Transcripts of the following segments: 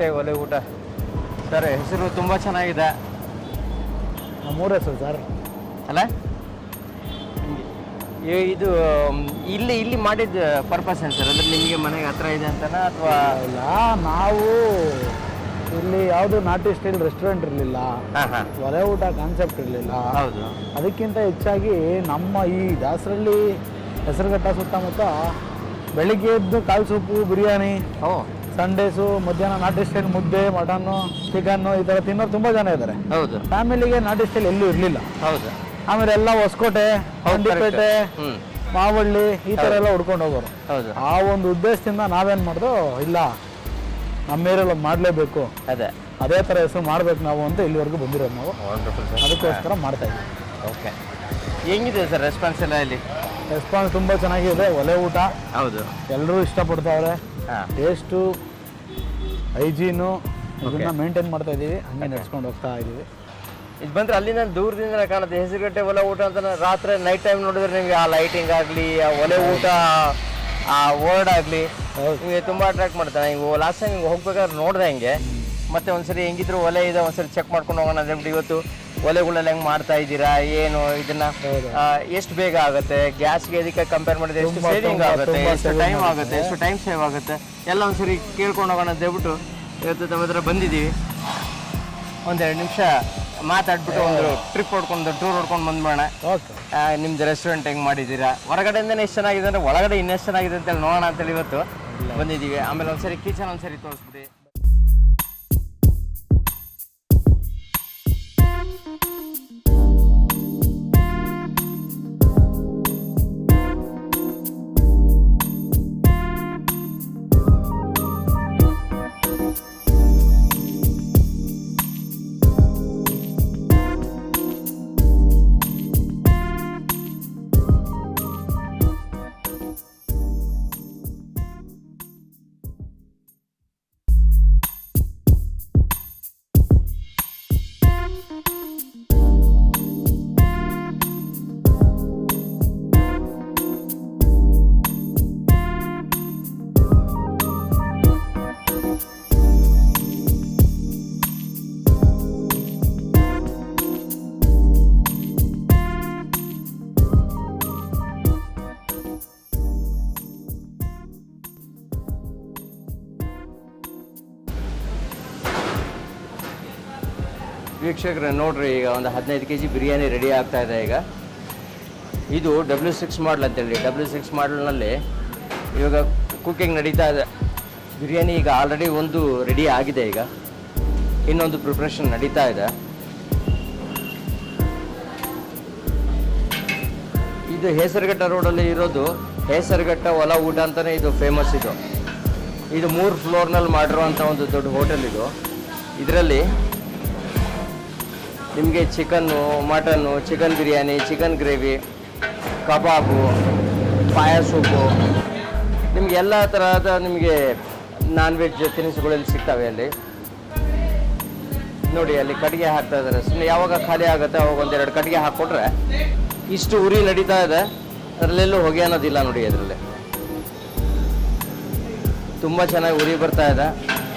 ಹೆಸರುಗಟ್ಟೆ ಒಲೆ ಊಟ ಸರ್. ಹೆಸರು ತುಂಬ ಚೆನ್ನಾಗಿದೆ. ನಮ್ಮೂರ ಹೆಸರು ಸರ್. ಅಲ್ಲ ಇದು ಇಲ್ಲಿ ಮಾಡಿದ ಪರ್ಪಸ್ ಏನು ಸರ್? ಅಂದರೆ ನಿಮಗೆ ಮನೆಗೆ ಹತ್ರ ಇದೆ ಅಂತನಾ ಅಥವಾ? ಇಲ್ಲ, ನಾವು ಇಲ್ಲಿ ಯಾವುದು ನಾಟಿ ಸ್ಟೈಲ್ ರೆಸ್ಟೋರೆಂಟ್ ಇರಲಿಲ್ಲ, ಒಲೆ ಊಟ ಕಾನ್ಸೆಪ್ಟ್ ಇರಲಿಲ್ಲ. ಹೌದು. ಅದಕ್ಕಿಂತ ಹೆಚ್ಚಾಗಿ ನಮ್ಮ ಈ ದಾಸರಳ್ಳಿ ಹೆಸರುಘಟ್ಟ ಸುತ್ತಮುತ್ತ ಬೆಳಿಗ್ಗೆ ಎದ್ದು ಕಾಲು ಸೂಪು, ಬಿರಿಯಾನಿ, ಸಂಡೇಸು, ಮಧ್ಯಾಹ್ನ ನಾಟಿ ಸ್ಟೈಲ್ ಮುದ್ದೆ, ಮಟನ್ನು, ಚಿಕನ್ನು ಈ ಥರ ತಿನ್ನೋರು ತುಂಬ ಜನ ಇದ್ದಾರೆ. ಹೌದು. ಫ್ಯಾಮಿಲಿಗೆ ನಾಟಿ ಸ್ಟೈಲ್ ಎಲ್ಲೂ ಇರಲಿಲ್ಲ. ಹೌದು. ಆಮೇಲೆ ಎಲ್ಲ ಹೊಸಕೋಟೆ, ಹಂಡಿಪೇಟೆ, ಮಾವಳ್ಳಿ ಈ ಥರ ಎಲ್ಲ ಹುಡ್ಕೊಂಡು ಹೋಗೋರು. ಹೌದು. ಆ ಒಂದು ಉದ್ದೇಶದಿಂದ ನಾವೇನು ಮಾಡ್ದು, ಇಲ್ಲ ನಮ್ಮ ಏರಿಯಲ್ಲಿ ಮಾಡಲೇಬೇಕು, ಅದೇ ಥರ ಹೆಸರು ಮಾಡ್ಬೇಕು ನಾವು ಅಂತ ಇಲ್ಲಿವರೆಗೂ ಬಂದಿರೋದು ನಾವು. ಅದಕ್ಕೋಸ್ಕರ ಮಾಡ್ತಾ ಇದ್ದೀವಿ. ಓಕೆ. ಹೆಂಗಿದೆ ಸರ್ ರೆಸ್ಪಾನ್ಸ್ ಎಲ್ಲ ಇಲ್ಲಿ? ರೆಸ್ಪಾನ್ಸ್ ತುಂಬ ಚೆನ್ನಾಗಿದೆ. ಒಲೆ ಊಟ ಹೌದು, ಎಲ್ಲರೂ ಇಷ್ಟಪಡ್ತಾವ್ರೆ. ಟೇಸ್ಟು, ಹೈಜೀನು ಇದನ್ನ ಮೇಂಟೈನ್ ಮಾಡ್ತಾ ಇದ್ದೀವಿ, ಹಂಗೆ ನಡೆಸ್ಕೊಂಡು ಹೋಗ್ತಾ ಇದ್ದೀವಿ. ಇದು ಬಂದರೆ ಅಲ್ಲಿಂದ ದೂರದಿಂದ ಕಾಣುತ್ತೆ ಹೆಸರುಗಟ್ಟೆ ಒಲೆ ಊಟ ಅಂತ. ರಾತ್ರಿ ನೈಟ್ ಟೈಮ್ ನೋಡಿದ್ರೆ ನಿಮಗೆ ಆ ಲೈಟಿಂಗ್ ಆಗಲಿ, ಆ ಒಲೆ ಊಟ, ಆ ವರ್ಡ್ ಆಗಲಿ ನಿಮಗೆ ತುಂಬ ಅಟ್ರಾಕ್ಟ್ ಮಾಡ್ತಾನೆ. ನೀವು ಲಾಸ್ಟ್ ಟೈಮ್ ಹಿಂಗೆ ಹೋಗ್ಬೇಕಾದ್ರೆ ನೋಡಿದೆ ಹಿಂಗೆ. ಮತ್ತೆ ಒಂದ್ಸರಿ ಹೆಂಗಿದ್ರು ಒಲೆ ಇದೆ, ಒಂದ್ಸರಿ ಚೆಕ್ ಮಾಡ್ಕೊಂಡು ಹೋಗೋಣ ಅಂದ್ಬಿಟ್ಟು ಇವತ್ತು ಒಲೆಗಳೆಲ್ಲ ಹೆಂಗೆ ಮಾಡ್ತಾ ಇದ್ದೀರಾ, ಏನು ಇದನ್ನ ಎಷ್ಟು ಬೇಗ ಆಗುತ್ತೆ, ಗ್ಯಾಸ್ಗೆ ಇದಕ್ಕೆ ಕಂಪೇರ್ ಮಾಡಿದ್ರೆ ಎಷ್ಟು ಸೇವಿಂಗ್ ಆಗುತ್ತೆ, ಎಷ್ಟು ಟೈಮ್ ಆಗುತ್ತೆ, ಎಷ್ಟು ಟೈಮ್ ಸೇವ್ ಆಗುತ್ತೆ ಎಲ್ಲ ಒಂದ್ಸರಿ ಕೇಳ್ಕೊಂಡು ಹೋಗೋಣ ಅಂತ ಹೇಳ್ಬಿಟ್ಟು ಇವತ್ತು ತಮ್ಮ ಹತ್ರ ಬಂದಿದ್ದೀವಿ. ಒಂದೆರಡು ನಿಮಿಷ ಮಾತಾಡ್ಬಿಟ್ಟು ಒಂದು ಟ್ರಿಪ್ ಹೊಡ್ಕೊಂಡು ಟೂರ್ ಹೊಡ್ಕೊಂಡು ಬಂದ್ಬೇಡ. ನಿಮ್ದು ರೆಸ್ಟೋರೆಂಟ್ ಹೆಂಗೆ ಮಾಡಿದ್ದೀರಾ, ಹೊರಗಡೆಯಿಂದನೇ ಎಷ್ಟು ಚೆನ್ನಾಗಿದೆ ಅಂದರೆ ಒಳಗಡೆ ಇನ್ನೆಷ್ಟು ಚೆನ್ನಾಗಿದೆ ಅಂತೇಳಿ ನೋಡೋಣ ಅಂತೇಳಿ ಇವತ್ತು ಬಂದಿದ್ದೀವಿ. ಆಮೇಲೆ ಒಂದ್ಸರಿ ಕಿಚನ್ ಒಂದ್ಸರಿ ತೋರಿಸ್ಬಿಡಿ. ವೀಕ್ಷಕರೇ ನೋಡ್ರಿ, ಈಗ ಒಂದು 15 kg ಬಿರಿಯಾನಿ ರೆಡಿ ಆಗ್ತಾ ಇದೆ. ಈಗ ಇದು W6 ಮಾಡಲ್ ಅಂತೇಳಿ, W6 ಮಾಡಲ್ನಲ್ಲಿ ಇವಾಗ ಕುಕ್ಕಿಂಗ್ ನಡೀತಾ ಇದೆ. ಬಿರಿಯಾನಿ ಈಗ ಆಲ್ರೆಡಿ ಒಂದು ರೆಡಿ ಆಗಿದೆ, ಈಗ ಇನ್ನೊಂದು ಪ್ರಿಪ್ರೇಷನ್ ನಡೀತಾ ಇದೆ. ಇದು ಹೆಸರುಘಟ್ಟ ರೋಡಲ್ಲಿ ಇರೋದು ಹೆಸರುಘಟ್ಟ ಒಲ ಊಟ ಅಂತಲೇ ಇದು ಫೇಮಸ್. ಇದು 3 ಫ್ಲೋರ್ನಲ್ಲಿ ಮಾಡಿರುವಂಥ ಒಂದು ದೊಡ್ಡ ಹೋಟೆಲ್ ಇದು. ಇದರಲ್ಲಿ ನಿಮಗೆ chicken, mutton, chicken biryani, chicken gravy, kebab, paya soup, ನಿಮಗೆ ಎಲ್ಲ ತರಹದ ನಿಮಗೆ ನಾನ್ ವೆಜ್ ತಿನಿಸುಗಳಲ್ಲಿ ಸಿಗ್ತವೆ ಅಲ್ಲಿ. ನೋಡಿ ಅಲ್ಲಿ ಕಟ್ಟಿಗೆ ಹಾಕ್ತಾ ಇದ್ದಾರೆ. ಸುಮ್ಮನೆ ಯಾವಾಗ ಖಾಲಿ ಆಗುತ್ತೆ ಅವಾಗ ಒಂದೆರಡು ಕಟ್ಟಿಗೆ ಹಾಕ್ಕೊಟ್ರೆ ಇಷ್ಟು ಉರಿ ನಡೀತಾ ಇದೆ, ಅದರಲ್ಲೆಲ್ಲೂ ಹೊಗೆ ಅನ್ನೋದಿಲ್ಲ ನೋಡಿ. ಅದರಲ್ಲಿ ತುಂಬ ಚೆನ್ನಾಗಿ ಉರಿ ಬರ್ತಾ ಇದೆ.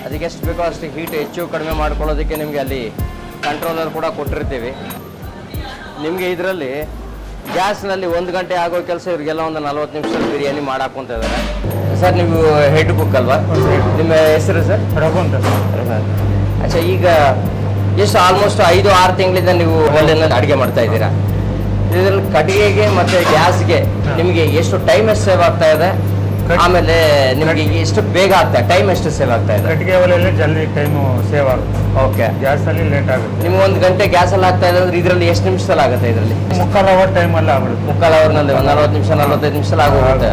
ಅದಕ್ಕೆ ಎಷ್ಟು ಬೇಕೋ ಅಷ್ಟು ಹೀಟ್ ಹೆಚ್ಚು ಕಡಿಮೆ ಮಾಡ್ಕೊಳ್ಳೋದಕ್ಕೆ ನಿಮಗೆ ಅಲ್ಲಿ ಕಂಟ್ರೋಲರ್ ಕೂಡ ಕೊಟ್ಟಿರ್ತೀವಿ. ನಿಮಗೆ ಇದರಲ್ಲಿ ಗ್ಯಾಸ್ನಲ್ಲಿ 1 ಗಂಟೆ ಆಗೋ ಕೆಲಸ ಇವ್ರಿಗೆಲ್ಲ ಒಂದು 40 ನಿಮಿಷದಲ್ಲಿ ಬಿರಿಯಾನಿ ಮಾಡಾಕೊಂತ ಇದ್ದಾರೆ. ಸರ್ ನೀವು ಹೆಡ್ ಕುಕ್ ಅಲ್ವಾ? ನಿಮ್ಮ ಹೆಸರು ಸರ್? ರಘುವಂತ. ಅಚ್ಚಾ, ಈಗ ಎಷ್ಟು ಆಲ್ಮೋಸ್ಟ್ 5-6 ತಿಂಗಳಿಂದ ನೀವು ಒಲೆಯಲ್ಲಿ ಅಡುಗೆ ಮಾಡ್ತಾ ಇದ್ದೀರಾ. ಇದರಲ್ಲಿ ಕಟ್ಟಿಗೆಗೆ ಮತ್ತು ಗ್ಯಾಸ್ಗೆ ನಿಮಗೆ ಎಷ್ಟು ಟೈಮ್ ಎಷ್ಟು ಸೇವ್ ಆಗ್ತಾ ಇದೆ, ಆಮೇಲೆ ನಿಮಗೆ ಎಷ್ಟು ಬೇಗ ಆಗ್ತಾ ಇದೆ, ಟೈಮ್ ಎಷ್ಟು ಸೇವ್ ಆಗ್ತಾ ಇದೆ? ಕಟ್ಟಿಗೆ ಒಲೆಯಲ್ಲಿ ಜಲ್ದಿ ಟೈಮು ಸೇವ್ ಆಗುತ್ತೆ. ಓಕೆ. ಗ್ಯಾಸಲ್ಲಿ ಲೇಟ್ ಆಗುತ್ತೆ. ನಿಮ್ಗೆ 1 ಗಂಟೆ ಗ್ಯಾಸಲ್ಲಿ ಆಗ್ತಾ ಇದೆ ಅಂದ್ರೆ ಇದರಲ್ಲಿ ಎಷ್ಟು ನಿಮಿಷದಲ್ಲಿ ಆಗುತ್ತೆ? ಇದರಲ್ಲಿ 3/4 ಅವರ್ ಟೈಮಲ್ಲಿ ಆಗ್ಬಿಡುತ್ತೆ. 3/4 ಅವರ್ನಲ್ಲಿ 40 ನಿಮಿಷ 45 ನಿಮಿಷದಲ್ಲಿ ಆಗೋಗುತ್ತೆ.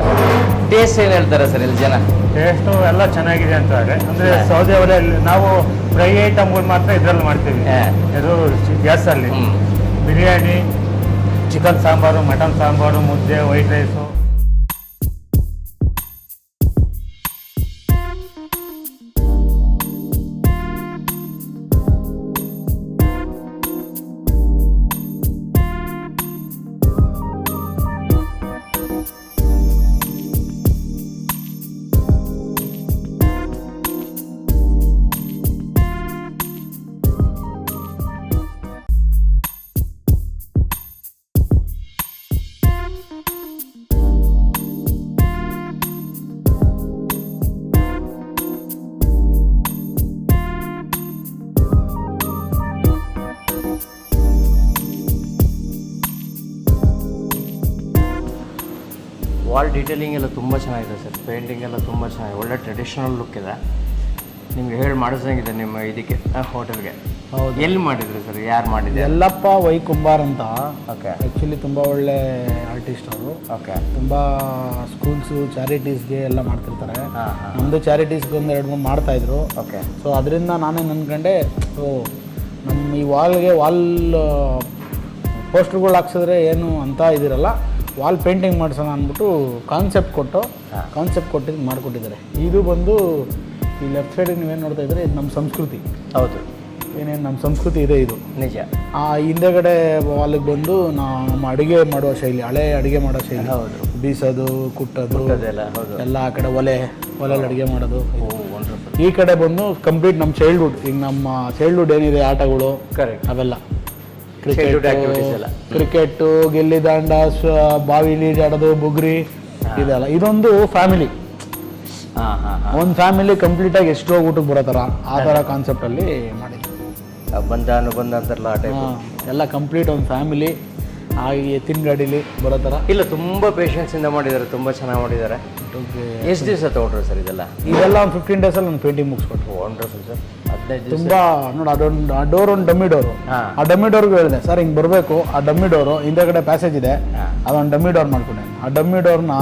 ಟೇಸ್ಟ್ ಏನು ಹೇಳ್ತಾರೆ ಸರ್ ಇಲ್ಲಿ ಜನ? ಟೇಸ್ಟು ಎಲ್ಲ ಚೆನ್ನಾಗಿದೆ ಅಂತಾರೆ. ಅಂದರೆ ಸೌದೆ ಒಲೆಯಲ್ಲಿ ನಾವು ಫ್ರೈ ಐಟಮ್ಗಳು ಮಾತ್ರ ಇದರಲ್ಲಿ ಮಾಡ್ತೀವಿ. ಇದು ಗ್ಯಾಸಲ್ಲಿ ಬಿರಿಯಾನಿ, ಚಿಕನ್ ಸಾಂಬಾರು, ಮಟನ್ ಸಾಂಬಾರು, ಮುದ್ದೆ, ವೈಟ್ ರೈಸು, ವಾಲ್ ಡೀಟೇಲಿಂಗ್ ಎಲ್ಲ ತುಂಬ ಚೆನ್ನಾಗಿದೆ ಸರ್, ಪೇಂಟಿಂಗ್ ಎಲ್ಲ ತುಂಬ ಚೆನ್ನಾಗಿದೆ, ಒಳ್ಳೆ ಟ್ರೆಡಿಷನಲ್ ಲುಕ್ ಇದೆ. ನಿಮ್ಗೆ ಹೇಳಿ ಮಾಡಿಸಂಗಿದೆ ನಿಮ್ಮ ಇದಕ್ಕೆ ಹೋಟೆಲ್ಗೆ. ಹೌದು. ಎಲ್ಲಿ ಮಾಡಿದ್ರಿ ಸರ್, ಯಾರು ಮಾಡಿದ್ದೆ? ಯಲ್ಲಪ್ಪ ವೈ ಕುಂಬಾರ್ ಅಂತ. ಓಕೆ. ಆ್ಯಕ್ಚುಲಿ ತುಂಬ ಒಳ್ಳೆ ಆರ್ಟಿಸ್ಟ್ ಅವರು. ಓಕೆ. ತುಂಬ ಸ್ಕೂಲ್ಸು ಚಾರಿಟೀಸ್ಗೆ ಎಲ್ಲ ಮಾಡ್ತಿರ್ತಾರೆ. ಹಾಂ ಹಾಂ. ನಮ್ಮದು ಚಾರಿಟೀಸ್ಗೆ ಒಂದು 2-3 ಮಾಡ್ತಾಯಿದ್ರು. ಓಕೆ. ಸೊ ಅದರಿಂದ ನಾನೇನು ಅಂದ್ಕೊಂಡೆ, ಸೊ ನಮ್ಮ ಈ ವಾಲ್ ಪೋಸ್ಟ್ರುಗಳು ಹಾಕ್ಸಿದ್ರೆ ಏನು ಅಂತ ಇದಿರಲ್ಲ, ವಾಲ್ ಪೇಂಟಿಂಗ್ ಮಾಡ್ಸೋಣ ಅಂದ್ಬಿಟ್ಟು ಕಾನ್ಸೆಪ್ಟ್ ಕೊಟ್ಟಿದ್ದು ಮಾಡಿಕೊಟ್ಟಿದ್ದಾರೆ. ಇದು ಬಂದು ಈ ಲೆಫ್ಟ್ ಸೈಡಿಗೆ ನೀವೇನು ನೋಡ್ತಾ ಇದ್ದಾರೆ, ಇದು ನಮ್ಮ ಸಂಸ್ಕೃತಿ. ಹೌದು, ಏನೇನು ನಮ್ಮ ಸಂಸ್ಕೃತಿ ಇದೆ ಇದು ನಿಜ. ಆ ಹಿಂದೆಗಡೆ ವಾಲಿಗೆ ಬಂದು ನಮ್ಮ ಅಡುಗೆ ಮಾಡುವ ಶೈಲಿ, ಹಳೆ ಅಡುಗೆ ಮಾಡೋ ಶೈಲಿ. ಹೌದು. ಬೀಸೋದು, ಕುಟ್ಟೋದು ಅದೆಲ್ಲ ಹೌದು. ಎಲ್ಲ ಆ ಕಡೆ ಒಲೆಯಲ್ಲಿ ಅಡುಗೆ ಮಾಡೋದು. ವಂಡರ್ಫುಲ್. ಈ ಕಡೆ ಬಂದು ಕಂಪ್ಲೀಟ್ ನಮ್ಮ ಚೈಲ್ಡ್ಹುಡ್, ಈಗ ನಮ್ಮ ಚೈಲ್ಡ್ಹುಡ್ ಏನಿದೆ ಆಟಗಳು ಕರೆಕ್ಟ್, ಅವೆಲ್ಲ ಕ್ರಿಕೆಟ್, ಗಿಲ್ಲಿ ದಾಂಡ, ಬಾವಿಲಿ ಆಡೋದು, ಬುಗ್ರಿ, ಇದೆಲ್ಲ. ಇದೊಂದು ಫ್ಯಾಮಿಲಿ, ಒಂದು ಫ್ಯಾಮಿಲಿ ಕಂಪ್ಲೀಟಾಗಿ ಎಷ್ಟೋ ಊಟಕ್ಕೆ ಬರೋ ಥರ, ಆ ಥರ ಕಾನ್ಸೆಪ್ಟಲ್ಲಿ ಮಾಡಿದ್ವಿ. ಬಂದ ಅನುಬಂಧ ಅಂತಾರಲ್ಲ ಆ ಟೈಪ್ ಎಲ್ಲ ಕಂಪ್ಲೀಟ್ ಒಂದು ಫ್ಯಾಮಿಲಿ ಆಗಿ ಎತ್ತಿನ ಗಾಡೀಲಿ ಬರೋ ಥರ. ಇಲ್ಲ, ತುಂಬ ಪೇಷನ್ಸಿಂದ ಮಾಡಿದ್ದಾರೆ, ತುಂಬ ಚೆನ್ನಾಗಿ ಮಾಡಿದ್ದಾರೆ. ಎಷ್ಟು ದಿವಸ ತೊಗೊಂಡ್ರು ಸರ್ ಇದೆಲ್ಲ? ಇದೆಲ್ಲ ಒಂದು 15 ಡೇಸಲ್ಲಿ ನಾನು ಪೇಂಟಿಂಗ್ ಮುಗಿಸ್ಕೊಟ್ರು. Wonderful sir. 15 ದಿವಸ. ತುಂಬ ನೋಡಿ, ಅದೊಂದು ಆ ಡೋರ್, ಒಂದು ಡಮ್ಮಿ ಡೋರು. ಆ ಡಮ್ಮಿ ಡೋರ್ಗೂ ಹೇಳಿದೆ, ಸರ್ ಹಿಂಗೆ ಬರಬೇಕು, ಆ ಡಮ್ಮಿ ಡೋರು ಹಿಂದೆಗಡೆ ಪ್ಯಾಸೇಜ್ ಇದೆ, ಅದೊಂದು ಡಮ್ಮಿ ಡೋರ್ ಮಾಡ್ಕೊಂಡೆ. ಆ ಡಮ್ಮಿ ಡೋರ್ನ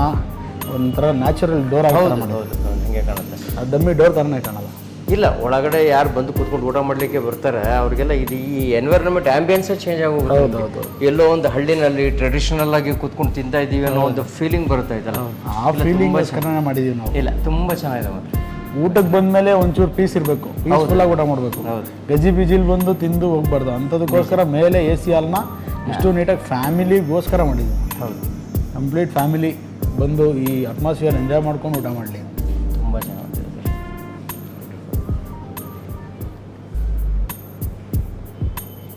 ಒಂಥರ ನ್ಯಾಚುರಲ್ ಡೋರ್ ಆಗಿ ಹೌದು, ಹಿಂಗೆ ಕಾಣುತ್ತೆ. ಆ ಡಮ್ಮಿ ಡೋರ್ ಥರನೇ ಕಾಣಲ್ಲ. ಇಲ್ಲ, ಒಳಗಡೆ ಯಾರು ಬಂದು ಕೂತ್ಕೊಂಡು ಊಟ ಮಾಡಲಿಕ್ಕೆ ಬರ್ತಾರೆ ಅವ್ರಿಗೆಲ್ಲ ಇದು ಈ ಎನ್ವೈರನ್ಮೆಂಟ್ ಆಂಬಿಯನ್ಸೇ ಚೇಂಜ್ ಆಗೋದು. ಹೌದು. ಎಲ್ಲೋ ಒಂದು ಹಳ್ಳಿನಲ್ಲಿ ಟ್ರೆಡಿಷನಲ್ ಆಗಿ ಕೂತ್ಕೊಂಡು ತಿಂತಾ ಇದ್ದೀವಿ ಅನ್ನೋ ಒಂದು ಫೀಲಿಂಗ್ ಬರುತ್ತೆ ಇದಲ್ಲ. ಆ ಫೀಲಿಂಗ್ಗೋಸ್ಕರನೇ ಮಾಡಿದ್ದೀವಿ ನಾವು. ಇಲ್ಲ, ತುಂಬ ಚೆನ್ನಾಗಿದೆ ಮಾತ್ರ. ಊಟಕ್ಕೆ ಬಂದಮೇಲೆ ಒಂಚೂರು ಪೀಸ್ ಇರಬೇಕು, ಪೀಸ್ಫುಲ್ಲಾಗಿ ಊಟ ಮಾಡಬೇಕು. ಗಜಿ ಬಿಜಿಲ್ ಬಂದು ತಿಂದು ಹೋಗ್ಬಾರ್ದು ಅಂಥದಕ್ಕೋಸ್ಕರ ಮೇಲೆ AC ಹಾಲ್ನ ಇಷ್ಟು ನೀಟಾಗಿ ಫ್ಯಾಮಿಲಿಗೋಸ್ಕರ ಮಾಡಿದ್ವಿ. ಹೌದು, ಕಂಪ್ಲೀಟ್ ಫ್ಯಾಮಿಲಿ ಬಂದು ಈ ಅಟ್ಮಾಸ್ಫಿಯರ್ ಎಂಜಾಯ್ ಮಾಡ್ಕೊಂಡು ಊಟ ಮಾಡಲಿ. ತುಂಬ ಚೆನ್ನಾಗಿದೆ.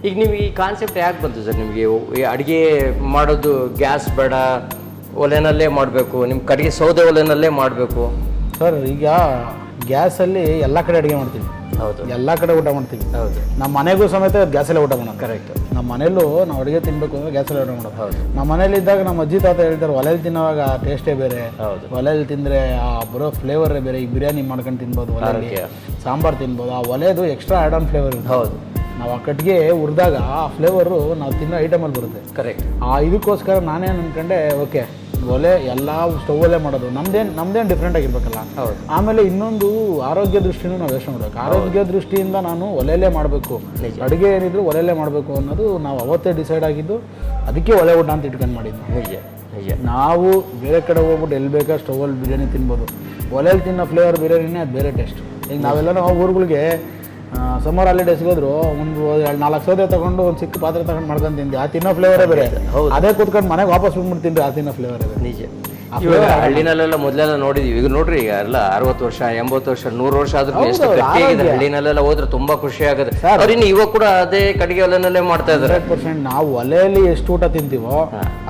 ಈಗ ನೀವು ಈ ಕಾನ್ಸೆಪ್ಟ್ ಯಾಕೆ ಬಂತು ಸರ್ ನಿಮಗೆ? ಅಡುಗೆ ಮಾಡೋದು ಗ್ಯಾಸ್ ಬೇಡ, ಒಲೆನಲ್ಲೇ ಮಾಡಬೇಕು, ನಿಮ್ಮ ಕಡೆಗೆ ಸೌದೆ ಒಲೆನಲ್ಲೇ ಮಾಡಬೇಕು ಸರ್? ಈಗ ಗ್ಯಾಸಲ್ಲಿ ಎಲ್ಲ ಕಡೆ ಅಡುಗೆ ಮಾಡ್ತೀವಿ. ಹೌದು, ಎಲ್ಲ ಕಡೆ ಊಟ ಮಾಡ್ತೀವಿ. ಹೌದು. ನಮ್ಮ ಮನೆಗೂ ಸಮೇತ ಗ್ಯಾಸಲ್ಲೇ ಊಟ ಮಾಡೋದು. ಕರೆಕ್ಟ್. ನಮ್ಮ ಮನೇಲೂ ನಾವು ಅಡುಗೆ ತಿನ್ನಬೇಕು ಅಂದರೆ ಗ್ಯಾಸಲ್ಲೇ ಊಟ ಮಾಡೋದು. ಹೌದು. ನಮ್ಮ ಮನೇಲಿ ಇದ್ದಾಗ ನಮ್ಮ ಅಜ್ಜಿ ತಾತ ಹೇಳ್ತಾರೆ, ಒಲೆಯಲ್ಲಿ ತಿನ್ನೋವಾಗ ಟೇಸ್ಟೇ ಬೇರೆ. ಹೌದು. ಒಲೆಯಲ್ಲಿ ತಿಂದರೆ ಆ ಬರೋ ಫ್ಲೇವರೇ ಬೇರೆ. ಈಗ ಬಿರಿಯಾನಿ ಮಾಡ್ಕೊಂಡು ತಿನ್ಬೋದು, ಒಲೆಯಲ್ಲಿ ಸಾಂಬಾರು ತಿನ್ಬೋದು. ಆ ಒಲೆದು ಎಕ್ಸ್ಟ್ರಾ ಆ್ಯಡ್ ಆನ್ ಫ್ಲೇವರ್ ಇರುತ್ತೆ. ಹೌದು. ನಾವು ಆ ಕಟ್ಟಿಗೆ ಹುರಿದಾಗ ಆ ಫ್ಲೇವರು ನಾವು ತಿನ್ನೋ ಐಟಮಲ್ಲಿ ಬರುತ್ತೆ. ಕರೆಕ್ಟ್. ಇದಕ್ಕೋಸ್ಕರ ನಾನೇನು ಅಂದ್ಕೊಂಡೆ, ಓಕೆ ಒಲೆ ಎಲ್ಲ ಸ್ಟೌವಲ್ಲೇ ಮಾಡೋದು, ನಮ್ದೇನು ಡಿಫ್ರೆಂಟ್ ಆಗಿರ್ಬೇಕಲ್ಲ. ಹೌದು. ಆಮೇಲೆ ಇನ್ನೊಂದು ಆರೋಗ್ಯ ದೃಷ್ಟಿನೂ ನಾವು ಯೋಚನೆ ಮಾಡಬೇಕು. ಆರೋಗ್ಯ ದೃಷ್ಟಿಯಿಂದ ನಾನು ಒಲೆಯಲ್ಲೇ ಮಾಡಬೇಕು, ಅಡುಗೆ ಏನಿದ್ರು ಒಲೆಯಲ್ಲೇ ಮಾಡಬೇಕು ಅನ್ನೋದು ನಾವು ಅವತ್ತೇ ಡಿಸೈಡ್ ಆಗಿದ್ದು. ಅದಕ್ಕೆ ಒಲೆ ಊಟ ಅಂತ ಇಟ್ಕೊಂಡು ಮಾಡಿದ್ದು. ನಿಜ ನಿಜ. ನಾವು ಬೇರೆ ಕಡೆ ಹೋಗ್ಬಿಟ್ಟು ಎಲ್ಲಿ ಬೇಕಾ ಸ್ಟೌವಲ್ಲಿ ಬಿರಿಯಾನಿ ತಿನ್ಬೋದು, ಒಲೆಯಲ್ಲಿ ತಿನ್ನೋ ಫ್ಲೇವರ್ ಬಿರಿಯಾನಿನೇ ಅದು ಬೇರೆ ಟೇಸ್ಟ್. ಈಗ ನಾವೆಲ್ಲ ಊರುಗಳಿಗೆ ಸಮ್ಮರ್ ಹಾಲಿಡೇಸ್ಗೆ ಹೋದ್ರು, ಒಂದು 4 ಸೌದೆ ತಗೊಂಡು ಒಂದು ಚಿಕ್ಕ ಪಾತ್ರೆ ತಗೊಂಡು ಮಾಡ್ಕೊಂಡು ತಿಂದು ಆ ತಿನ್ನೋ ಫ್ಲೇವರೇ ಬೇರೆ. ಅದೇ ಕೂತ್ಕೊಂಡು ಮನೆಗೆ ವಾಪಸ್ ಬಂದ್ಬಿಟ್ಟು ತಿಂದು ಆ ತಿನ್ನೋ ಫ್ಲೇವರೇ ಬೇರೆ. ನಿಜ. ಇವಾಗ ಹಳ್ಳಿನಲ್ಲೆಲ್ಲ ಮೊದಲೆಲ್ಲ ನೋಡಿದೀವಿ, ಈಗ ನೋಡ್ರಿ ಈಗ ಎಲ್ಲ 60 ವರ್ಷ 80 ವರ್ಷ 100 ವರ್ಷ ಆದ್ರೂ ಎಷ್ಟು ಗಟ್ಟಿಯಾಗಿದೆ. ಹಳ್ಳಿನಲ್ಲೆಲ್ಲ ಹೋದ್ರೆ ತುಂಬಾ ಖುಷಿ ಆಗುತ್ತೆ. ಅವ್ರಿನ್ನು ಇವಾಗ ಕೂಡ ಅದೇ ಕಡೆಗೆ ಒಲೆನಲ್ಲೇ ಮಾಡ್ತಾ ಇದ್ದಾರೆ. 100% ನಾವು ಒಲೆಯಲ್ಲಿ ಎಷ್ಟು ಊಟ ತಿಂತೀವೋ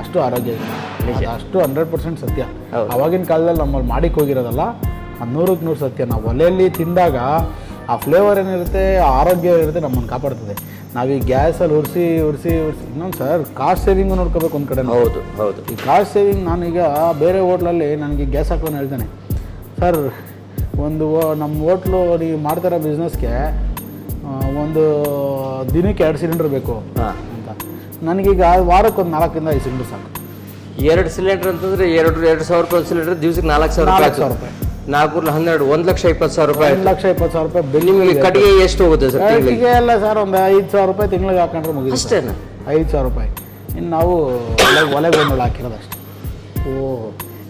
ಅಷ್ಟು ಆರೋಗ್ಯ ಇದೆ. ಅಷ್ಟು 100% ಸತ್ಯ. ಅವಾಗಿನ ಕಾಲದಲ್ಲಿ ನಮ್ಮಲ್ಲಿ ಮಾಡಿಕ್ ಹೋಗಿರೋದಲ್ಲ, 100ಕ್ಕೆ 100 ಸತ್ಯ. ನಾವು ಒಲೆಯಲ್ಲಿ ತಿಂದಾಗ ಆ ಫ್ಲೇವರ್ ಏನಿರುತ್ತೆ, ಆರೋಗ್ಯ ಇರುತ್ತೆ, ನಮ್ಮನ್ನು ಕಾಪಾಡ್ತದೆ. ನಾವೀಗ ಗ್ಯಾಸಲ್ಲಿ ಉರಿಸಿ ಇನ್ನೊಂದು ಸರ್ ಕಾಸ್ಟ್ ಸೇವಿಂಗು ನೋಡ್ಕೋಬೇಕು ಒಂದು ಕಡೆ. ಹೌದು ಹೌದು. ಈ ಕಾಸ್ಟ್ ಸೇವಿಂಗ್, ನಾನೀಗ ಬೇರೆ ಹೋಟ್ಲಲ್ಲಿ ನನಗೆ ಗ್ಯಾಸ್ ಹಾಕೋನು ಹೇಳ್ತಾನೆ, ಸರ್ ಒಂದು ನಮ್ಮ ಹೋಟ್ಲು ನೀವು ಮಾಡ್ತಾರೋ ಬಿಸ್ನೆಸ್ಗೆ ಒಂದು ದಿನಕ್ಕೆ 2 ಸಿಲಿಂಡರ್ ಬೇಕು ಅಂತ. ನನಗೀಗ ವಾರಕ್ಕೆ ಒಂದು 4ರಿಂದ 5 ಸಿಲಿಂಡರ್ ಸಾಕು. 2 ಸಿಲಿಂಡರ್ ಅಂತಂದರೆ 2,000 ರೂಪಾಯಿ ಸಿಲಿಂಡರ್, ದಿವಸಕ್ಕೆ 4,000 ರೂಪಾಯಿ. 4 12 1,20,000 ರೂಪಾಯಿ. 1,20,000 ರೂಪಾಯಿ ಬಿಲ್. ನಿಮಗೆ ಕಡೆಗೆ ಎಷ್ಟು ಹೋಗುತ್ತೆ ಸರ್? ಕಡೆಗೆ ಎಲ್ಲ ಸರ್ ಒಂದು 5,000 ರೂಪಾಯಿ ತಿಂಗಳಿಗೆ ಹಾಕೊಂಡ್ರೆ ಮುಗಿದು. ಅಷ್ಟೇನಾ? 5,000 ರೂಪಾಯಿ. ಇನ್ನು ನಾವು ಒಲೆಗೆ ಒಂದು ಹಾಕಿರೋದು ಅಷ್ಟೇ.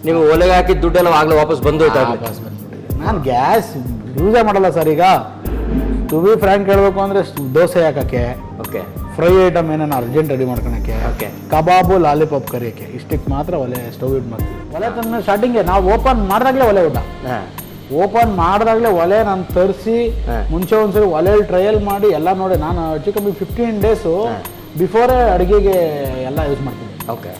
ನೀವು ಒಲೆಗೆ ಹಾಕಿದ ದುಡ್ಡೆಲ್ಲ ಆಗಲೇ ವಾಪಸ್ ಬಂದೋಯ್ತು. ವಾಪಸ್ ಬಂದ್ಬಿಟ್ಟಿದೆ. ನಾನು ಗ್ಯಾಸ್ ಯೂಸೇ ಮಾಡಲ್ಲ ಸರ್. ಈಗ ಟು ಬಿ ಫ್ರ್ಯಾಂಕ್ ಹೇಳ್ಬೇಕು ಅಂದರೆ ದೋಸೆ ಹಾಕೋಕ್ಕೆ, ಓಕೆ, ಫ್ರೈ ಐಟಮ್ ಏನೇನು ಅರ್ಜೆಂಟ್ ರೆಡಿ ಮಾಡ್ಕೊಳಕ್ಕೆ, ಓಕೆ, ಕಬಾಬು ಲಾಲಿಪಾಪ್ ಕರಿಯೋಕ್ಕೆ, ಇಷ್ಟಕ್ಕೆ ಮಾತ್ರ ಒಲೆ ಸ್ಟವ್ ಯೂಸ್ ಮಾಡ್ತೀವಿ. ಒಲೆ ತಂದು ಸ್ಟಾರ್ಟಿಂಗೆ ನಾವು ಓಪನ್ ಮಾಡಿದಾಗಲೇ ಒಲೆ ಊಟ. ಓಪನ್ ಮಾಡಿದಾಗಲೇ ಒಲೆ ನಾನು ತರಿಸಿ ಮುಂಚೆ ಒಂದ್ಸರಿ ಒಲೆಯಲ್ಲಿ ಟ್ರಯಲ್ ಮಾಡಿ ಎಲ್ಲ ನೋಡಿ, ನಾನು ಹೆಚ್ಚು ಕಮ್ಮಿ 15 ಡೇಸು ಬಿಫೋರೇ ಅಡುಗೆಗೆ ಎಲ್ಲ ಯೂಸ್ ಮಾಡ್ತೀನಿ. ಓಕೆ.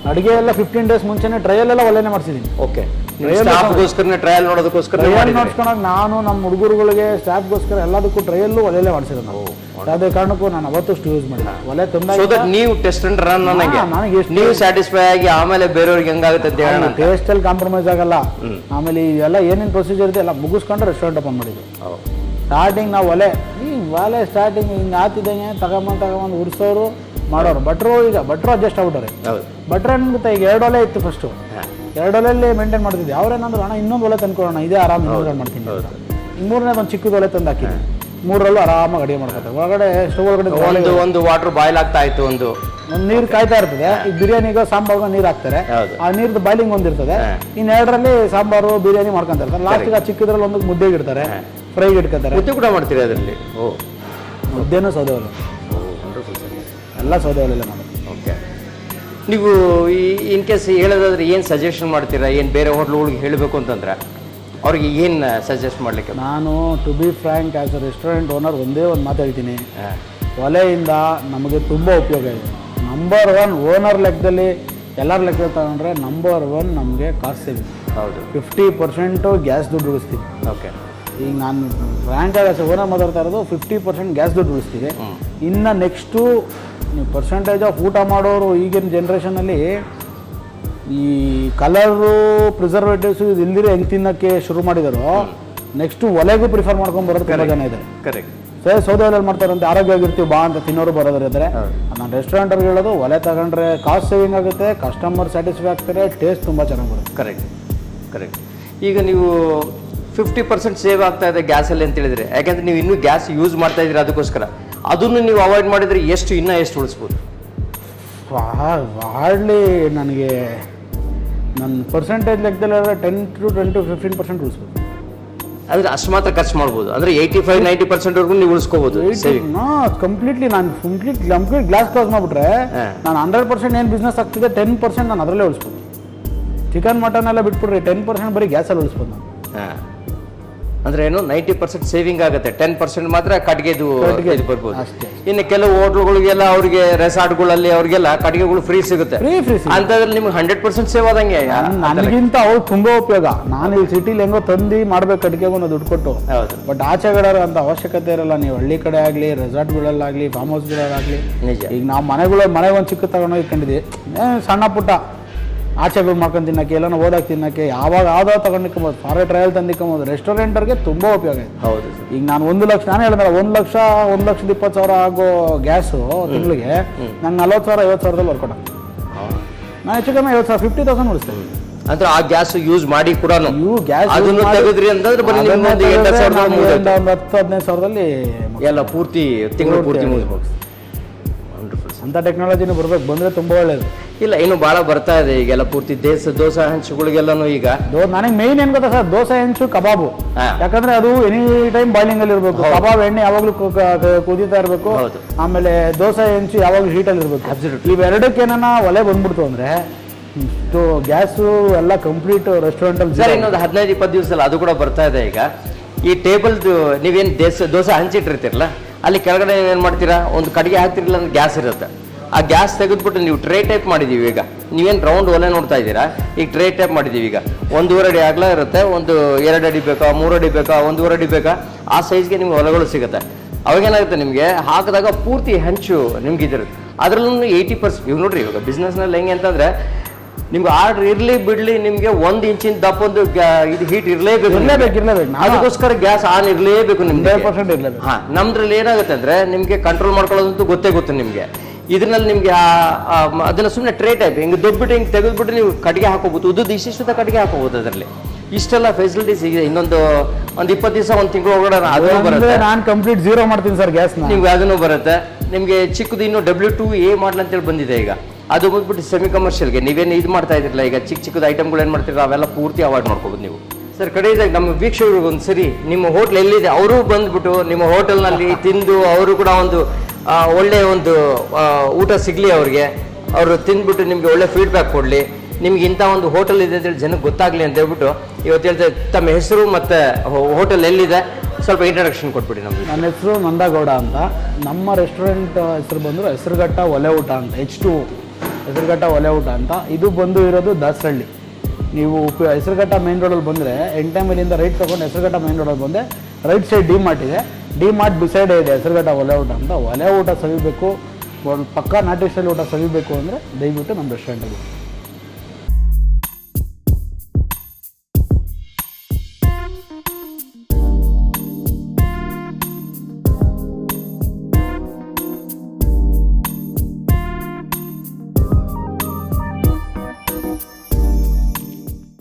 ಅಡುಗೆ ಎಲ್ಲ 15 ಡೇಸ್ ಮುಂಚೆನೇ ಟ್ರಯಲ್ ಎಲ್ಲ ಒಲೆನೇ ಮಾಡ್ಸಿದ್ದೀನಿ. ಓಕೆ. ಟ್ರಯಲ್ ನೋಡೋದಕ್ಕೋಸ್ಕರ ಟ್ರಯಲ್ ನೋಡ್ಸ್ಕೊಳಕ್ಕೆ ನಾನು ನಮ್ಮ ಹುಡುಗರುಗಳಿಗೆ ಸ್ಟಾಫ್ಗೋಸ್ಕರ ಎಲ್ಲದಕ್ಕೂ ಟ್ರಯಲ್ಲು ಒಲೆಯಲ್ಲೇ ಮಾಡಿಸಿರೋದು ನಾವು. ಯಾವುದೇ ಕಾರಣಕ್ಕೂ ನಾನು ಅವತ್ತು ಅಷ್ಟು ಯೂಸ್ ಮಾಡಿಲ್ಲ. ಒಲೆ ಸೊ ತಂದಾಗ ದಟ್ ನೀವು ಟೆಸ್ಟ್ ಅಂಡ್ ರನ್ ನನಗೆ ನನಗೆ ಎಷ್ಟು ನೀವು ಸ್ಯಾಟಿಸ್ಫೈ ಆಗಿ ಆಮೇಲೆ ಬೇರೆಯವ್ರಿಗೆ ಹೆಂಗಾಗುತ್ತೆ ಅಂತ ಹೇಳೋಣ. ಟೇಸ್ಟಲ್ಲಿ ಕಾಂಪ್ರಮೈಸ್ ಆಗಲ್ಲ. ಆಮೇಲೆ ಇದೆಲ್ಲ ಏನೇನು ಪ್ರೊಸೀಜರ್ ಇದೆ ಎಲ್ಲ ಮುಗಿಸ್ಕೊಂಡು ರೆಸ್ಟೋರೆಂಟ್ ಓಪನ್ ಮಾಡಿದ್ವಿ. ಸ್ಟಾರ್ಟಿಂಗ್ ನಾವು ಒಲೆ ಸ್ಟಾರ್ಟಿಂಗ್ ಹಿಂಗೆ ಆತಿದ್ದಂಗೆ ತಗೊಂಬಂದು ಉಡ್ಸೋರು ಮಾಡೋರು. ಭಟ್ರು ಅಡ್ಜಸ್ಟ್ ಆಗ್ಬಿಟ್ಟಾರೆ. ಭಟ್ರು ಏನ್ಗುತ್ತೆ, ಈಗ 2 ಒಲೆ ಇತ್ತು ಫಸ್ಟು, 2 ಒಲೆಯಲ್ಲಿ ಮೇಂಟೈನ್ ಮಾಡ್ತಿದ್ದೆ. ಅವ್ರೇನಂದ್ರು ಅಣ್ಣ ಇನ್ನೊಂದು ಒಲೆ ತಂದ್ಕೊಡೋಣ, ಇದೇ ಆರಾಮ್ ಇನ್ನೊಂದು ಮಾಡ್ತೀನಿ. ಮೂರನೇ ಒಂದು ಚಿಕ್ಕದ ಒಲೆ ತಂದು ಹಾಕಿದ್ವಿ. 3ರಲ್ಲೂ ಆರಾಮಾಗಿ ಅಡುಗೆ ಮಾಡ್ಕೊತಾರೆ. ಒಳಗಡೆ ಸ್ಟವ್ ಒಳಗಡೆ ಒಂದು ವಾಟರ್ ಬಾಯ್ಲ್ ಆಗ್ತಾ ಇತ್ತು, ಒಂದು ನೀರು ಕಾಯ್ತಾ ಇರ್ತದೆ. ಈ ಬಿರಿಯಾನಿಗೋ ಸಾಂಬಾರ್ಗೋ ನೀರು ಹಾಕ್ತಾರೆ, ಆ ನೀರ್ದು ಬಾಯ್ಲಿಂಗ್ ಒಂದಿರ್ತದೆ. ಇನ್ನು 2ರಲ್ಲಿ ಸಾಂಬಾರು ಬಿರಿಯಾನಿ ಮಾಡ್ಕೊಂತಾರೆ. ಲಾಸ್ಟಿಗೆ ಆ ಚಿಕ್ಕದ್ರಲ್ಲಿ ಒಂದು ಮುದ್ದೆಗೆ ಇಡ್ತಾರೆ, ಫ್ರೈಗೆ ಇಟ್ಕೊತಾರೆ. ಮುದ್ದೆ ಕೂಡ ಮಾಡ್ತೀರಿ ಅದರಲ್ಲಿ? ಮುದ್ದೆನೂ ಸೌದೆ ಒಲೆ, ಎಲ್ಲ ಸೌದೆ ಒಲೆಲ್ಲ ಮಾಡೋದು. ಓಕೆ. ನೀವು ಇನ್ ಕೇಸ್ ಹೇಳೋದಾದ್ರೆ ಏನು ಸಜೆಷನ್ ಮಾಡ್ತೀರಾ? ಏನು ಬೇರೆ ಹೋಟ್ಲುಗಳಿಗೆ ಹೇಳಬೇಕು ಅಂತಂದ್ರೆ ಅವ್ರಿಗೆ ಏನು ಸಜೆಸ್ಟ್ ಮಾಡಲಿಕ್ಕೆ? ನಾನು to be frank as a restaurant owner ಒಂದೇ ಒಂದು ಮಾತು ಹೇಳ್ತೀನಿ, ಒಲೆಯಿಂದ ನಮಗೆ ತುಂಬ ಉಪಯೋಗ ಇದೆ. ನಂಬರ್ 1 ಓನರ್ ಲೆಕ್ಕದಲ್ಲಿ ಎಲ್ಲರ ಲೆಕ್ಕದಲ್ಲಿ ತಗೊಂಡ್ರೆ ನಂಬರ್ 1 ನಮಗೆ ಕಾಸ್ಟ್ ಸೇವಿಂಗ್. ಹೌದು. 50% ಗ್ಯಾಸ್ ದುಡ್ಡು ಉಳಿಸ್ತೀವಿ. ಓಕೆ. ಈಗ ನಾನು ಫ್ರ್ಯಾಂಕಾಗಿ ಓನರ್ ಮಾತಾಡ್ತಾ ಇರೋದು 50% ಗ್ಯಾಸ್ ದುಡ್ಡು ಉಳಿಸ್ತೀವಿ. ಇನ್ನು ನೆಕ್ಸ್ಟು ನೀವು ಪರ್ಸೆಂಟೇಜ್ ಆಫ್ ಊಟ ಮಾಡೋರು ಈಗಿನ ಜನ್ರೇಷನಲ್ಲಿ ಈ ಕಲರು ಪ್ರಿಸರ್ವೇಟಿವ್ಸು ಇದು ಇಲ್ದಿರೋ ಹೆಂಗೆ ತಿನ್ನೋಕ್ಕೆ ಶುರು ಮಾಡಿದಾರೋ ನೆಕ್ಸ್ಟು ಒಲೆಗೂ ಪ್ರಿಫರ್ ಮಾಡ್ಕೊಂಡು ಬರೋದು ತುಂಬ ಜನ ಇದೆ. ಕರೆಕ್ಟ್. ಸೌದೆ ಒಲೆಯಲ್ಲಿ ಮಾಡ್ತಾರಂತೆ, ಆರೋಗ್ಯವಾಗಿರ್ತೀವಿ ಬಾ ಅಂತ ತಿನ್ನೋರು ಬರೋದ್ರಿದ್ರೆ ನಾನು ರೆಸ್ಟೋರೆಂಟವ್ರಿಗೆ ಹೇಳೋದು ಒಲೆ ತಗೊಂಡ್ರೆ ಕಾಸ್ಟ್ ಸೇವಿಂಗ್ ಆಗುತ್ತೆ, ಕಸ್ಟಮರ್ ಸ್ಯಾಟಿಸ್ಫೈ ಆಗ್ತಾರೆ, ಟೇಸ್ಟ್ ತುಂಬ ಚೆನ್ನಾಗಿ ಬರುತ್ತೆ. ಕರೆಕ್ಟ್. ಈಗ ನೀವು 50% ಸೇವ್ ಆಗ್ತಾ ಇದೆ ಗ್ಯಾಸಲ್ಲಿ ಅಂತ ಹೇಳಿದ್ರೆ, ಯಾಕೆಂದ್ರೆ ನೀವು ಇನ್ನೂ ಗ್ಯಾಸ್ ಯೂಸ್ ಮಾಡ್ತಾ ಇದ್ದೀರಿ, ಅದಕ್ಕೋಸ್ಕರ ಅದನ್ನು ನೀವು ಅವಾಯ್ಡ್ ಮಾಡಿದರೆ ಎಷ್ಟು ಉಳಿಸ್ಬೋದು? ಹಾರ್ಡ್ಲಿ ನನಗೆ ನನ್ನ ಪರ್ಸೆಂಟೇಜ್ ಲೆಕ್ಕದಲ್ಲಿ 10 to 15% ಉಳಿಸ್ಬೋದು. ಅಂದರೆ ಅಷ್ಟು ಮಾತ್ರ ಖರ್ಚು ಮಾಡ್ಬೋದು. ಅಂದರೆ 85-90%ವರೆಗೂ ನೀವು ಉಳಿಸ್ಕೋಬೋದು. ಕಂಪ್ಲೀಟ್ ಗ್ಲಾಸ್ ಕ್ಲೋಸ್ ಮಾಡಿಬಿಟ್ರೆ ನಾನು 100% ಏನು ಬಿಸ್ನೆಸ್ ಆಗ್ತಿದೆ 10% ನಾನು ಅದರಲ್ಲೇ ಉಳಿಸ್ಬೋದು. ಚಿಕನ್ ಮಟನ್ ಎಲ್ಲ ಬಿಟ್ಬಿಟ್ರೆ 10% ಬರೀ ಗ್ಯಾಸಲ್ಲಿ ಉಳಿಸ್ಬೋದು ನಾನು. ಅಂದ್ರೆ ಏನು 90% ಸೇವಿಂಗ್ ಆಗುತ್ತೆ, 10% ಮಾತ್ರ ಕಟ್ಟಿಗೆದು ಬರ್ಬೋದು. ಇನ್ನು ಕೆಲವು ಹೋಟ್ಲುಗಳಿಗೆಲ್ಲ ಅವ್ರಿಗೆ ರೆಸಾರ್ಟ್ಗಳಲ್ಲಿ ಅವ್ರಿಗೆಲ್ಲ ಕಟ್ಟಿಗೆಗಳು ಫ್ರೀ ಸಿಗುತ್ತೆ. ಅಂತದ್ರಲ್ಲಿ ನಿಮ್ಗೆ 100% ಸೇವ್ ಆದಂಗೆ. ನನಗಿಂತ ಅವ್ರು ತುಂಬಾ ಉಪಯೋಗ. ನಾನು ಇಲ್ಲಿ ಸಿಟಿಲಿ ಹೆಂಗೋ ತಂದು ಮಾಡ್ಬೇಕು ಕಟ್ಟಿಗೆಗೂ ದುಡ್ಡು ಕೊಟ್ಟು. ಬಟ್ ಆಚೆಗಡೆ ಅಂತ ಅವಶ್ಯಕತೆ ಇರಲ್ಲ. ನೀವು ಹಳ್ಳಿ ಕಡೆ ಆಗಲಿ, ರೆಸಾರ್ಟ್ಗಳಲ್ಲಾಗಲಿ, ಫಾರ್ಮ್ ಹೌಸ್ಗಳಲ್ಲಾಗಲಿ, ಈಗ ನಾವು ಮನೆಗೆ ಒಂದು ಚಿಕ್ಕ ತಗೊಂಡೋಗಿ ಇಟ್ಕೊಂಡಿದ್ವಿ, ಸಣ್ಣ ಪುಟ್ಟ ಆಚೆಗಳು ಮಾಡ್ಕೊಂಡು ತಿನ್ನಕ್ಕೆ, ಎಲ್ಲನೋ ಓದಾಗಿ ತಿನ್ನಕ್ಕೆ, ಯಾವ್ದಾದ್ರು ತಗೊಂಡಿಕ್ಕೊಬೋದು, ಫಾರೆ ಟ್ರಯಲ್ ತಂದಿಕ್ಕೊಬೋದು. ರೆಸ್ಟೋರೆಂಟರ್ಗೆ ತುಂಬ ಉಪಯೋಗ ಇದೆ. ಹೌದು. ಈಗ ನಾನು 1 ಲಕ್ಷ, ನಾನು ಹೇಳಿದ್ರೆ 1,20,000 ಆಗೋ ಗ್ಯಾಸು ತಿಂಗಳಿಗೆ ನಾನು 40,000-50,000ದಲ್ಲಿ ವರ್ಕೌಟ್ ಆಗ್ತದೆ. ನಾನು ಹೆಚ್ಚು ಕಮ್ಮಿ 50,000 ಉಳಿಸ್ತೇನೆ. ಅಂದ್ರೆ ಆ ಗ್ಯಾಸ್ ಯೂಸ್ ಮಾಡಿ ಕೂಡ ಗ್ಯಾಸ್ ತೆಗೆದ್ರಿ ಅಂತಂದ್ರೆ 10,000-15,000ದಲ್ಲಿ ಎಲ್ಲ ಪೂರ್ತಿ ತಿಂಗಳು ಪೂರ್ತಿ ಮುಗಿಸ್ಬೋದು. ಅಂತ ಟೆಕ್ನಾಲಜಿನೂ ಬರ್ಬೇಕು, ಬಂದರೆ ತುಂಬ ಒಳ್ಳೇದು. ಇಲ್ಲ, ಇನ್ನು ಭಾಳ ಬರ್ತಾ ಇದೆ ಈಗೆಲ್ಲ ಪೂರ್ತಿ ದೋಸೆ ಹಂಚುಗಳಿಗೆಲ್ಲನೂ. ಈಗ ನನಗೆ ಮೇಯ್ನ್ ಏನು ಗೊತ್ತಾ ಸರ್, ದೋಸೆ ಹಂಚು ಕಬಾಬು. ಯಾಕಂದ್ರೆ ಅದು ಎನಿ ಟೈಮ್ ಬಾಯ್ಲಿಂಗ್ ಅಲ್ಲಿ ಇರಬೇಕು. ಕಬಾಬ್ ಎಣ್ಣೆ ಯಾವಾಗಲೂ ಕುದೀತಾ ಇರಬೇಕು. ಆಮೇಲೆ ದೋಸೆ ಹಂಚು ಯಾವಾಗಲೂ ಹೀಟಲ್ಲಿ ಇರಬೇಕು. ಇವೆರಡಕ್ಕೆ ಏನಾನ ಒಲೆ ಬಂದ್ಬಿಡ್ತು ಅಂದ್ರೆ ಇಷ್ಟು ಗ್ಯಾಸು ಎಲ್ಲ ಕಂಪ್ಲೀಟ್ ರೆಸ್ಟೋರೆಂಟಲ್ಲಿ. ಸರ್, ಇನ್ನೊಂದು 15-20 ದಿವಸದಲ್ಲಿ ಅದು ಕೂಡ ಬರ್ತಾ ಇದೆ. ಈಗ ಈ ಟೇಬಲ್ದು ನೀವೇನು ದೋಸೆ ಹಂಚಿಟ್ಟಿರ್ತೀರಲ್ಲ, ಅಲ್ಲಿ ಕೆಳಗಡೆ ಏನು ಮಾಡ್ತೀರಾ, ಒಂದು ಕಡೆಗೆ ಹಾಕ್ತಿರಲಿಲ್ಲ ಅಂದ್ರೆ ಗ್ಯಾಸ್ ಇರುತ್ತೆ. ಆ ಗ್ಯಾಸ್ ತೆಗೆದ್ಬಿಟ್ಟು ನೀವು ಟ್ರೇ ಟೈಪ್ ಮಾಡಿದ್ದೀವಿ. ಈಗ ನೀವೇನು ರೌಂಡ್ ಒಲೆ ನೋಡ್ತಾ ಇದ್ದೀರಾ, ಈಗ ಟ್ರೇ ಟೈಪ್ ಮಾಡಿದ್ದೀವಿ. ಈಗ 1.5 ಅಡಿ ಅಗಲ ಇರುತ್ತೆ, ಒಂದು 2 ಅಡಿ ಬೇಕಾ, 3 ಅಡಿ ಬೇಕಾ, 1.5 ಅಡಿ ಬೇಕಾ, ಆ ಸೈಜ್ಗೆ ನಿಮ್ಗೆ ಒಲೆಗಳು ಸಿಗುತ್ತೆ. ಅವಾಗೇನಾಗುತ್ತೆ, ನಿಮಗೆ ಹಾಕಿದಾಗ ಪೂರ್ತಿ ಹಂಚು ನಿಮ್ಗೆ ಇದಿರುತ್ತೆ. ಅದರಲ್ಲೂ 80%. ಇವಾಗ ನೋಡ್ರಿ, ಇವಾಗ ಬಿಸ್ನೆಸ್ನಲ್ಲಿ ಹೆಂಗೆ ಅಂತಂದರೆ ನಿಮ್ಗೆ ಆರ್ಡ್ರ್ ಇರಲಿ ಬಿಡಲಿ, ನಿಮಗೆ 1 ಇಂಚಿನ ದಪ್ಪೊಂದು ಇದು ಹೀಟ್ ಇರಲೇಬೇಕು. ಅದಕ್ಕೋಸ್ಕರ ಗ್ಯಾಸ್ ಆನ್ ಇರಲೇಬೇಕು ನಿಮ್ಗೆ. ಹಾಂ, ನಮ್ದ್ರಲ್ಲಿ ಏನಾಗುತ್ತೆ ಅಂದರೆ ನಿಮಗೆ ಕಂಟ್ರೋಲ್ ಮಾಡ್ಕೊಳ್ಳೋದಂತೂ ಗೊತ್ತು ನಿಮಗೆ. ಇದರಲ್ಲಿ ನಿಮಗೆ ಅದನ್ನು ಸುಮ್ಮನೆ ಟ್ರೇ ಟೈಪ್ ಹಿಂಗೆ ದೊಡ್ಬಿಟ್ಟು ಹಿಂಗೆ ತೆಗೆದ್ಬಿಟ್ಟು ನೀವು ಕಟ್ಟಿಗೆ ಹಾಕೋಬೋದು. ಉದ್ದದ ಇಷ್ಟಿಷ್ಟ ಕಟ್ಟಿಗೆ ಹಾಕೋಬೋದು. ಅದರಲ್ಲಿ ಇಷ್ಟೆಲ್ಲ ಫೆಸಿಲಿಟೀಸ್ ಇದೆ. ಒಂದು 20 ದಿವಸ, 1 ತಿಂಗಳು ಒಳಗಡೆ ಅದನ್ನು ಬರುತ್ತೆ. ನಾನು ಕಂಪ್ಲೀಟ್ ಝೀರೋ ಮಾಡ್ತೀನಿ ಸರ್ ಗ್ಯಾಸ್. ನಿಮ್ಗೆ ಅದನ್ನು ಬರುತ್ತೆ. ನಿಮಗೆ ಚಿಕ್ಕದು ಇನ್ನು W2A ಮಾಡಲ್ ಅಂತೇಳಿ ಬಂದಿದೆ. ಈಗ ಅದು ಬಂದ್ಬಿಟ್ಟು ಸೆಮಿ ಕಮರ್ಷಿಯಲ್ಗೆ ನೀವೇನು ಇದು ಮಾಡ್ತಾ ಇದ್ರಲ್ಲ, ಈಗ ಚಿಕ್ಕದು ಐಟಮ್ಗಳು ಏನು ಮಾಡ್ತೀರಾ ಅವೆಲ್ಲ ಪೂರ್ತಿ ಅವಾಯ್ಡ್ ಮಾಡ್ಕೋಬೋದು ನೀವು. ಸರ್, ಕಡೆಯದಾಗಿ ನಮ್ಮ ವೀಕ್ಷಕರಿಗೆ ಒಂದು ಸರಿ ನಿಮ್ಮ ಹೋಟ್ಲ್ ಎಲ್ಲಿದೆ ಅವರು ಬಂದ್ಬಿಟ್ಟು ನಿಮ್ಮ ಹೋಟೆಲ್ನಲ್ಲಿ ತಿಂದು ಅವರು ಕೂಡ ಒಂದು ಒಳ್ಳೆಯ ಒಂದು ಊಟ ಸಿಗಲಿ ಅವ್ರಿಗೆ. ಅವರು ತಿಂದ್ಬಿಟ್ಟು ನಿಮಗೆ ಒಳ್ಳೆ ಫೀಡ್ಬ್ಯಾಕ್ ಕೊಡಲಿ. ನಿಮ್ಗೆ ಇಂಥ ಒಂದು ಹೋಟೆಲ್ ಇದೆ ಅಂತೇಳಿ ಜನಕ್ಕೆ ಗೊತ್ತಾಗಲಿ ಅಂತ ಹೇಳ್ಬಿಟ್ಟು ಇವತ್ತು ಹೇಳ್ತಾರೆ. ತಮ್ಮ ಹೆಸರು ಮತ್ತು ಹೋಟೆಲ್ ಎಲ್ಲಿದೆ ಸ್ವಲ್ಪ ಇಂಟ್ರಡಕ್ಷನ್ ಕೊಟ್ಬಿಡಿ ನಮಗೆ. ನನ್ನ ಹೆಸರು ನಂದಗೌಡ ಅಂತ. ನಮ್ಮ ರೆಸ್ಟೋರೆಂಟ್ ಹೆಸರು ಬಂದರು ಹೆಸರುಘಟ್ಟ ಒಲೆ ಊಟ ಅಂತ, H2 ಹೆಸರುಘಟ್ಟ ಒಲೆ ಊಟ ಅಂತ. ಇದು ಬಂದು ಇರೋದು ದಾಸರಳ್ಳಿ. ನೀವು ಹೆಸರುಘಟ್ಟ ಮೇನ್ ರೋಡಲ್ಲಿ ಬಂದರೆ 8 ಮೈಲಿಂದ ರೈಟ್ ತೊಗೊಂಡು ಹೆಸರುಘಟ್ಟ ಮೇನ್ ರೋಡಲ್ಲಿ ಬಂದರೆ ರೈಟ್ ಸೈಡ್ ಡಿ ಮಾರ್ಟ್ ಇದೆ. ಡಿ ಮಾರ್ಟ್ ಬಿಸೈಡ್ ಇದೆ ಹೆಸರುಘಟ್ಟ ಒಲೆ ಊಟ ಅಂತ. ಒಲೆ ಊಟ ಸವಿಬೇಕು, ಒಂದು ಪಕ್ಕಾ ನಾಟಿ ಸ್ಟೈಲ್ ಊಟ ಸವಿಬೇಕು ಅಂದರೆ ದಯವಿಟ್ಟು ನಮ್ಮ ರೆಸ್ಟೋರೆಂಟಿಗೆ